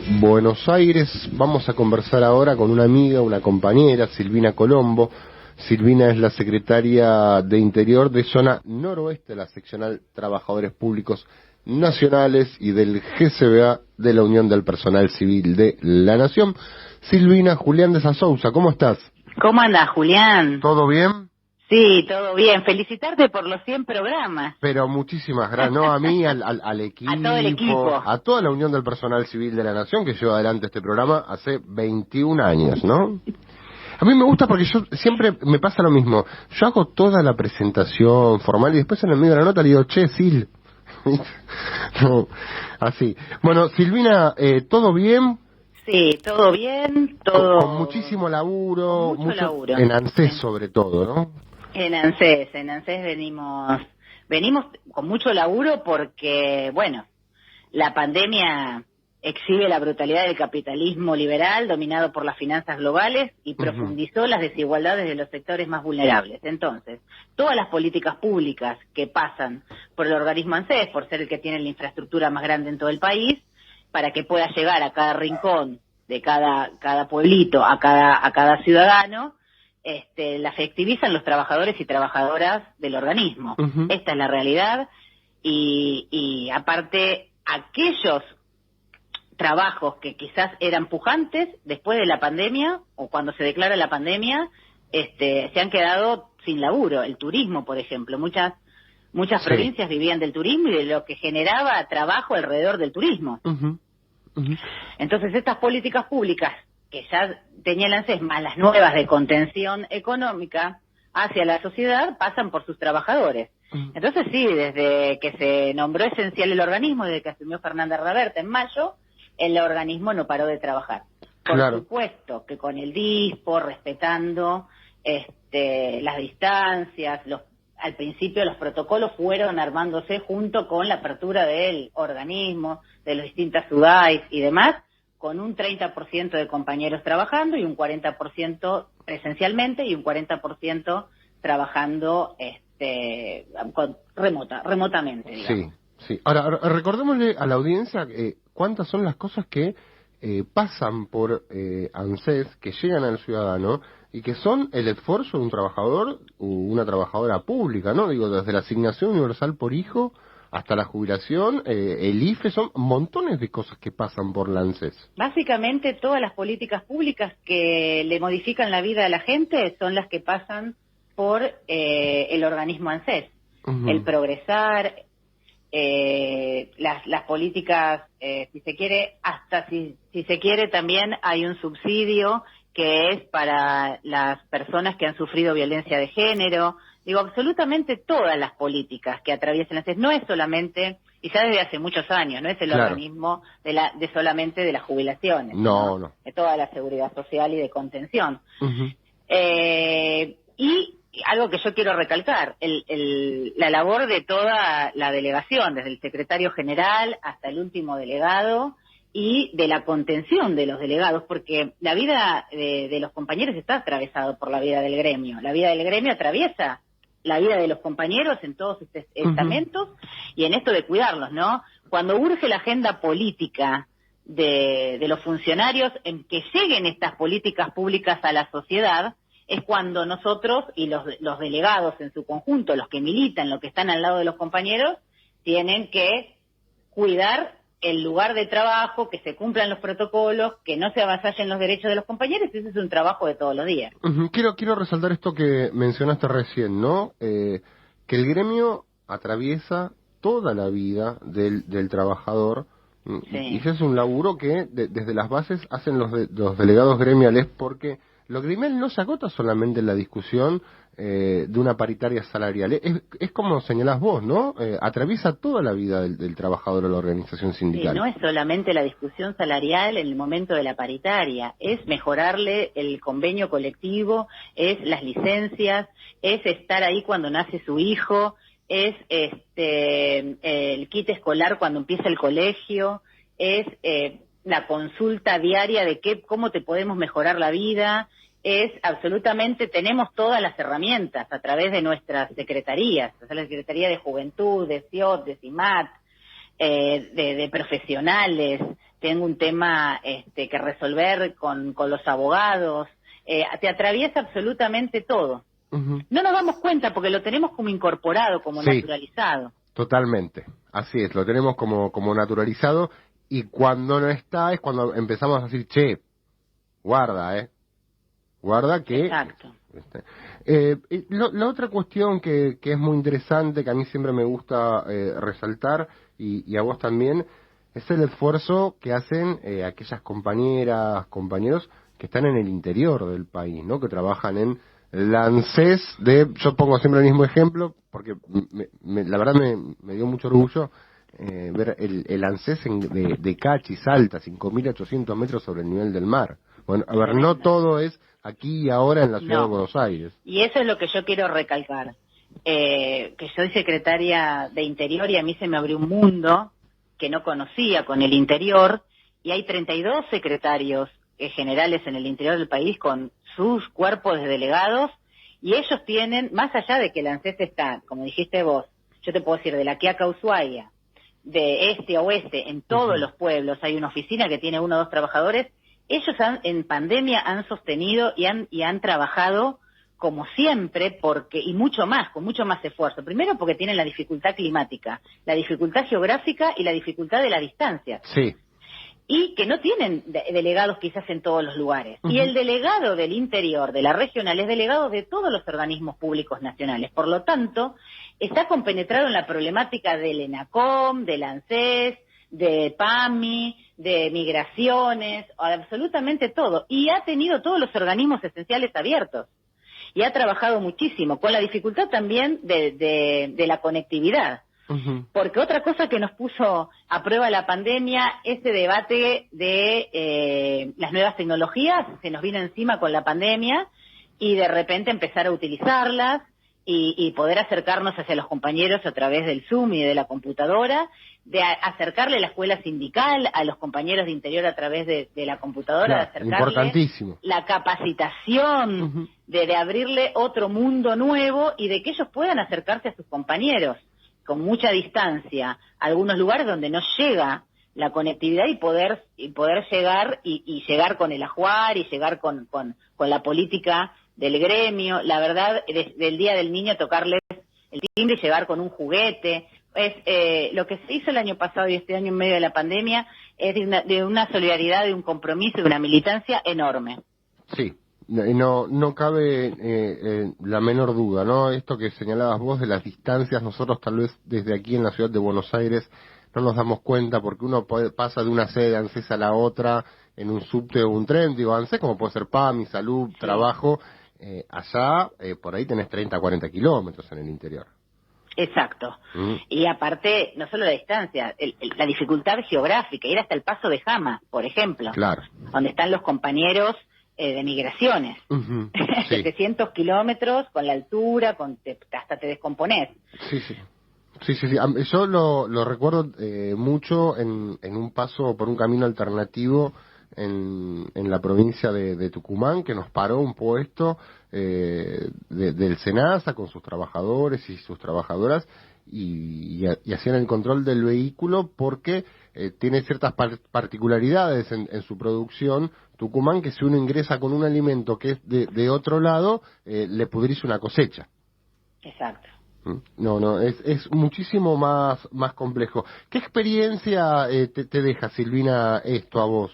Buenos Aires. Vamos a conversar ahora con una amiga, una compañera, Silvina Colombo. Silvina es la secretaria de Interior de Zona Noroeste de la Seccional Trabajadores Públicos Nacionales y del GCBA de la Unión del Personal Civil de la Nación. Silvina, Julián de Sasouza, ¿cómo estás? ¿Cómo andás, Julián? ¿Todo bien? Sí, todo bien. Felicitarte por los 100 programas. Pero muchísimas gracias, no a mí, al equipo, a todo el equipo, a toda la Unión del Personal Civil de la Nación que lleva adelante este programa hace 21 años, ¿no? A mí me gusta porque yo siempre me pasa lo mismo. Yo hago toda la presentación formal y después en el medio de la nota le digo, che, Sil. No, así. Bueno, Silvina, ¿todo bien? Sí, todo bien, todo... Con muchísimo laburo, mucho laburo. En ANSES sí. sobre todo, ¿no? En ANSES venimos con mucho laburo porque, bueno, la pandemia exhibe la brutalidad del capitalismo liberal dominado por las finanzas globales y profundizó las desigualdades de los sectores más vulnerables. Entonces, todas las políticas públicas que pasan por el organismo ANSES, por ser el que tiene la infraestructura más grande en todo el país, para que pueda llegar a cada rincón de cada pueblito, a cada ciudadano, la efectivizan los trabajadores y trabajadoras del organismo. Esta es la realidad y aparte aquellos trabajos que quizás eran pujantes después de la pandemia o cuando se declara la pandemia, se han quedado sin laburo. El turismo, por ejemplo, muchas sí. provincias vivían del turismo y de lo que generaba trabajo alrededor del turismo. Entonces estas políticas públicas que ya tenía el ANSES más las nuevas de contención económica hacia la sociedad pasan por sus trabajadores. Entonces sí, desde que se nombró esencial el organismo, desde que asumió Fernanda Raberta en mayo, el organismo no paró de trabajar. Por supuesto que con el DISPO, respetando las distancias, al principio los protocolos fueron armándose junto con la apertura del organismo, de las distintas UDAIs y demás, con un 30% de compañeros trabajando y un 40% presencialmente y un 40% trabajando remotamente, digamos. Sí. Ahora, recordémosle a la audiencia cuántas son las cosas que pasan por ANSES, que llegan al ciudadano y que son el esfuerzo de un trabajador o una trabajadora pública, ¿no? Digo, desde la asignación universal por hijo hasta la jubilación, el IFE, son montones de cosas que pasan por la ANSES. Básicamente todas las políticas públicas que le modifican la vida a la gente son las que pasan por el organismo ANSES. El progresar, las políticas, si se quiere, hasta si se quiere también hay un subsidio que es para las personas que han sufrido violencia de género. Digo, absolutamente todas las políticas que atraviesan ANSES, no es solamente, y ya desde hace muchos años, no es el organismo de solamente de las jubilaciones, no, de toda la seguridad social y de contención. Y algo que yo quiero recalcar, la labor de toda la delegación, desde el secretario general hasta el último delegado, y de la contención de los delegados, porque la vida de los compañeros está atravesado por la vida del gremio. La vida del gremio atraviesa la vida de los compañeros en todos sus estamentos y en esto de cuidarlos, ¿no? Cuando urge la agenda política de los funcionarios en que lleguen estas políticas públicas a la sociedad, es cuando nosotros y los delegados en su conjunto, los que militan, los que están al lado de los compañeros, tienen que cuidar el lugar de trabajo, que se cumplan los protocolos, que no se avasallen los derechos de los compañeros, y ese es un trabajo de todos los días. Quiero resaltar esto que mencionaste recién, ¿no? Que el gremio atraviesa toda la vida del trabajador, y ese es un laburo que desde las bases hacen los delegados gremiales, porque lo gremial no se agota solamente en la discusión de una paritaria salarial. Es como señalás vos, ¿no? Atraviesa toda la vida del trabajador o la organización sindical. Sí, no es solamente la discusión salarial en el momento de la paritaria, es mejorarle el convenio colectivo, es las licencias, es estar ahí cuando nace su hijo, es el kit escolar cuando empieza el colegio, es la consulta diaria de cómo te podemos mejorar la vida. Es absolutamente, tenemos todas las herramientas a través de nuestras secretarías, o sea, la Secretaría de Juventud, de CIOT, de CIMAT, de profesionales, tengo un tema que resolver con los abogados, te atraviesa absolutamente todo. No nos damos cuenta porque lo tenemos como incorporado, como naturalizado. Totalmente, así es, lo tenemos como naturalizado, y cuando no está es cuando empezamos a decir, che, guarda que... Exacto. La otra cuestión que es muy interesante, que a mí siempre me gusta resaltar, y a vos también, es el esfuerzo que hacen aquellas compañeras, compañeros que están en el interior del país, ¿no? Que trabajan en la ANSES yo pongo siempre el mismo ejemplo, porque la verdad me dio mucho orgullo ver el ANSES de Cachi, Salta, 5.800 metros sobre el nivel del mar. Bueno, a ver, no todo es aquí y ahora en la ciudad de Buenos Aires. Y eso es lo que yo quiero recalcar. Que soy secretaria de Interior y a mí se me abrió un mundo que no conocía con el interior, y hay 32 secretarios generales en el interior del país con sus cuerpos de delegados, y ellos tienen, más allá de que el ANSES está, como dijiste vos, yo te puedo decir, de La Quiaca a Ushuaia, de este a oeste, en todos los pueblos hay una oficina que tiene 1 o 2 trabajadores. Ellos en pandemia han sostenido y han trabajado como siempre, y mucho más, con mucho más esfuerzo. Primero porque tienen la dificultad climática, la dificultad geográfica y la dificultad de la distancia. Sí. Y que no tienen delegados quizás en todos los lugares. Y el delegado del interior, de la regional, es delegado de todos los organismos públicos nacionales. Por lo tanto, está compenetrado en la problemática del ENACOM, del ANSES, de PAMI, de migraciones, absolutamente todo. Y ha tenido todos los organismos esenciales abiertos. Y ha trabajado muchísimo, con la dificultad también de la conectividad. Porque otra cosa que nos puso a prueba la pandemia, ese debate de las nuevas tecnologías, se nos vino encima con la pandemia, y de repente empezar a utilizarlas y poder acercarnos hacia los compañeros a través del Zoom y de la computadora, de acercarle la escuela sindical a los compañeros de interior a través de la computadora, claro, de acercarle importantísimo. La capacitación, de abrirle otro mundo nuevo y de que ellos puedan acercarse a sus compañeros con mucha distancia a algunos lugares donde no llega la conectividad, y poder llegar y llegar con el ajuar y llegar con la política del gremio. La verdad, desde el Día del Niño, tocarles el timbre y llegar con un juguete. Lo que se hizo el año pasado y este año en medio de la pandemia es de una solidaridad, de un compromiso, de una militancia enorme. Sí, no cabe la menor duda, ¿no? Esto que señalabas vos de las distancias, nosotros tal vez desde aquí en la ciudad de Buenos Aires no nos damos cuenta, porque uno pasa de una sede de ANSES a la otra en un subte o un tren, digo, ANSES como puede ser PAMI, salud, trabajo, allá por ahí tenés 30, 40 kilómetros en el interior. Exacto. Y aparte, no solo la distancia, la dificultad geográfica, ir hasta el Paso de Jama, por ejemplo, claro, donde están los compañeros de migraciones. 700 kilómetros con la altura, hasta te descomponés. Sí. Yo lo recuerdo mucho en un paso por un camino alternativo en la provincia de Tucumán, que nos paró un puesto del SENASA con sus trabajadores y sus trabajadoras, y hacían el control del vehículo porque tiene ciertas particularidades en su producción, Tucumán, que si uno ingresa con un alimento que es de otro lado, le pudrís una cosecha. Exacto. No, es muchísimo más complejo. ¿Qué experiencia te deja, Silvina, esto a vos?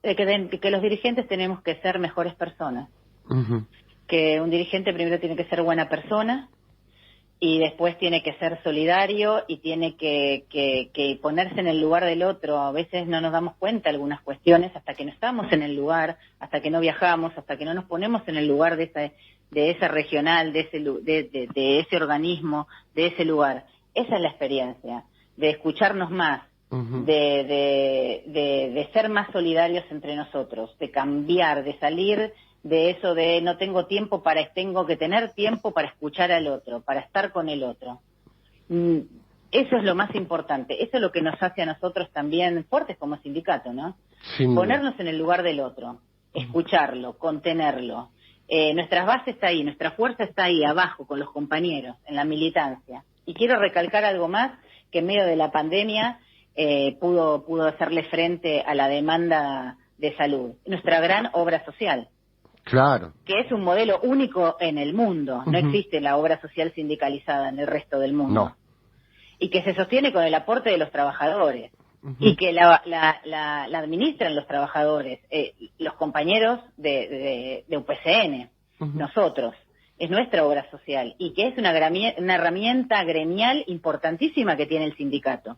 Que los dirigentes tenemos que ser mejores personas. Que un dirigente primero tiene que ser buena persona, y después tiene que ser solidario, y tiene que ponerse en el lugar del otro. A veces no nos damos cuenta de algunas cuestiones hasta que no estamos en el lugar, hasta que no viajamos, hasta que no nos ponemos en el lugar de esa regional, de ese organismo, de ese lugar. Esa es la experiencia, de escucharnos más, de ser más solidarios entre nosotros, de cambiar, de salir de eso de no tengo tiempo tengo que tener tiempo para escuchar al otro, para estar con el otro. Eso es lo más importante, eso es lo que nos hace a nosotros también fuertes como sindicato, ¿no? Ponernos en el lugar del otro, escucharlo, contenerlo. Nuestra base está ahí, nuestra fuerza está ahí abajo con los compañeros, en la militancia. Y quiero recalcar algo más, que en medio de la pandemia pudo hacerle frente a la demanda de salud. Nuestra gran obra social. Claro. Que es un modelo único en el mundo. No existe la obra social sindicalizada en el resto del mundo. No. Y que se sostiene con el aporte de los trabajadores. Y que la administran los trabajadores, los compañeros de UPCN, nosotros. Es nuestra obra social. Y que es una herramienta gremial importantísima que tiene el sindicato.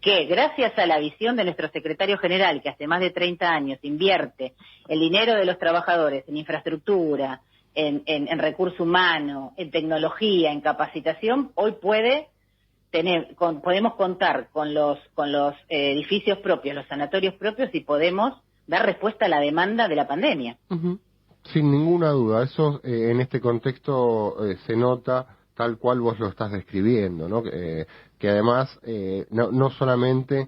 Que gracias a la visión de nuestro secretario general, que hace más de 30 años invierte el dinero de los trabajadores en infraestructura, en recurso humano, en tecnología, en capacitación, hoy podemos contar con los edificios propios, los sanatorios propios, y podemos dar respuesta a la demanda de la pandemia. Sin ninguna duda, eso en este contexto se nota tal cual vos lo estás describiendo, ¿no? Que además no solamente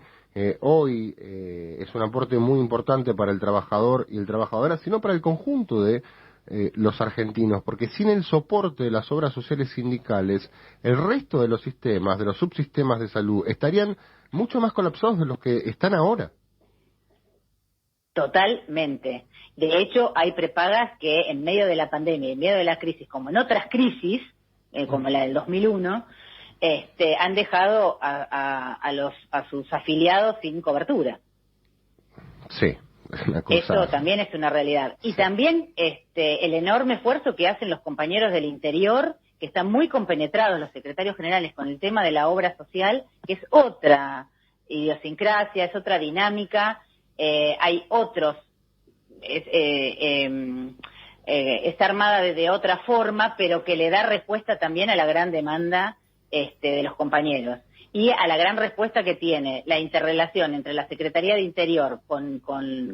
hoy es un aporte muy importante para el trabajador y el trabajadora, sino para el conjunto de los argentinos, porque sin el soporte de las obras sociales sindicales, el resto de los sistemas, de los subsistemas de salud, estarían mucho más colapsados de los que están ahora. Totalmente. De hecho, hay prepagas que en medio de la pandemia, en medio de la crisis, como en otras crisis, como la del 2001, han dejado a sus afiliados sin cobertura. Sí. Eso también es una realidad. Y también el enorme esfuerzo que hacen los compañeros del interior, que están muy compenetrados, los secretarios generales, con el tema de la obra social, que es otra idiosincrasia, es otra dinámica, hay otros, está armada de otra forma, pero que le da respuesta también a la gran demanda de los compañeros. Y a la gran respuesta que tiene la interrelación entre la Secretaría de Interior con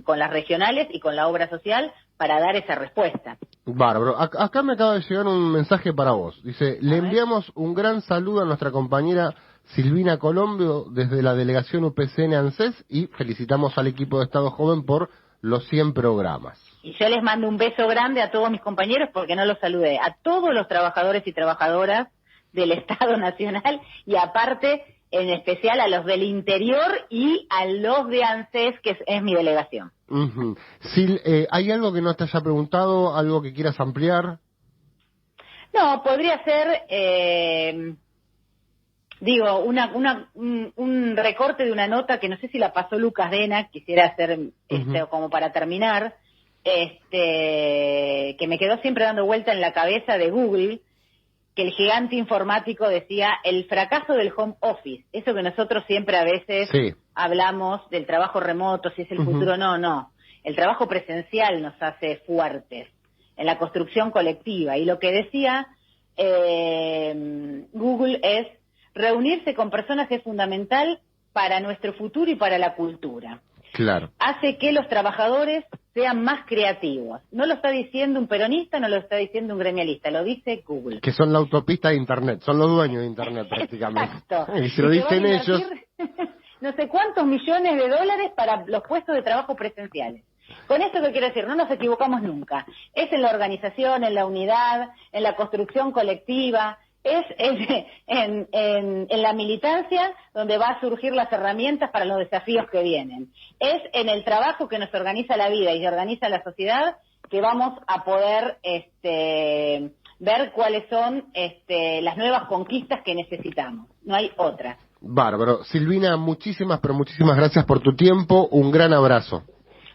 las regionales y con la obra social para dar esa respuesta. Bárbaro. Acá me acaba de llegar un mensaje para vos. Dice, le enviamos un gran saludo a nuestra compañera Silvina Colombio desde la delegación UPCN ANSES y felicitamos al equipo de Estado Joven por los 100 programas. Y yo les mando un beso grande a todos mis compañeros porque no los saludé. A todos los trabajadores y trabajadoras del Estado Nacional y aparte, en especial a los del interior y a los de ANSES, que es mi delegación. Sil, ¿hay algo que no te haya preguntado, algo que quieras ampliar? No, podría ser, un recorte de una nota que no sé si la pasó Lucas Dena, quisiera hacer como para terminar, que me quedó siempre dando vuelta en la cabeza de Google, que el gigante informático decía el fracaso del home office, eso que nosotros siempre a veces hablamos del trabajo remoto, si es el futuro, no, el trabajo presencial nos hace fuertes en la construcción colectiva, y lo que decía Google es reunirse con personas es fundamental para nuestro futuro y para la cultura. Claro. Hace que los trabajadores sean más creativos. No lo está diciendo un peronista, no lo está diciendo un gremialista, lo dice Google. Que son la autopista de Internet, son los dueños de Internet prácticamente. Exacto. Y se lo dicen ellos. No sé cuántos millones de dólares para los puestos de trabajo presenciales. Con esto, ¿qué quiero decir? No nos equivocamos nunca. Es en la organización, en la unidad, en la construcción colectiva, es en la militancia donde va a surgir las herramientas para los desafíos que vienen. Es en el trabajo que nos organiza la vida y que organiza la sociedad que vamos a poder ver cuáles son las nuevas conquistas que necesitamos. No hay otra. Bárbaro. Silvina, muchísimas gracias por tu tiempo. Un gran abrazo.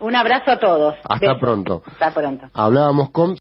Un abrazo a todos. Hasta pronto. Hasta pronto. Hablábamos con